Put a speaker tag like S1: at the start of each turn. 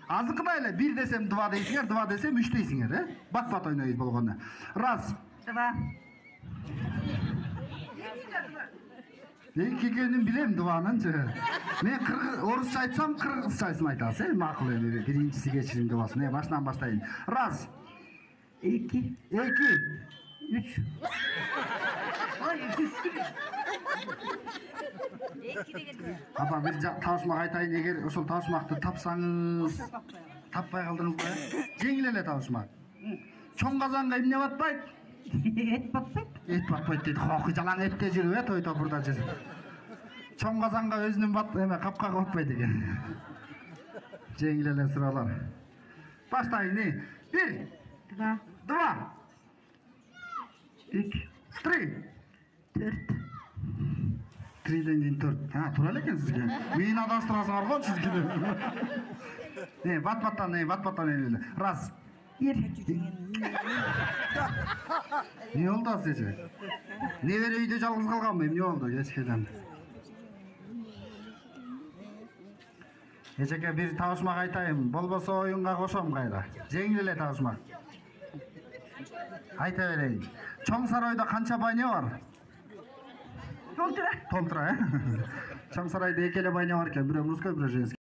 S1: Азыкыдай эле 1 десем 2 дейсиңер, 2 десем 3 дейсиңер, Бат-бат ойнойбуз болгондо. Раз.
S2: 2.
S1: Экенин билем 2-нынчы. Мен орусча айтсам, кыргызчасын айтасыз, макул эми. Биринчиси кечирим дубасын, башынан баштайын. Раз.
S2: 2.
S1: 2.
S2: 3.
S1: Апа, бир табышмак айтайын, эгер ошол табышмакты тапсаңыз, таппай калдыңызбы? Жеңил эле табышмак. Чоң казанга эмне батпайт?
S2: Эт батпайт.
S1: Эт батпайт дейт. Хокуй жалаң этте жүрүп, той топурда жүрүп. Чоң казанга өзүнүн капкага батпайт экен. Жеңил эле суроолор. Баштайын. 1.
S2: 2.
S1: 2.
S2: 3.
S1: 3.
S2: 4.
S1: 3-ден кийин 4. Ha, тура эле экен сизге. Мени адаштырасыңар го сизге. Бат-баттан эле. Раз.
S2: 1.
S1: Не болду сиже? Небере үйдө жалгыз калганмы? Эмне болду кечкеден? Эчеке бир табышмак айтайын. Болбосо оюнга кошом кайра. Жеңил эле табышмак. Айта берейин. Чоң сарайда канча байне бар?
S2: Толтура.
S1: Толтура, Чоң сарайда 2 эле байне бар экен. Бирөө мужской, бирөө женский.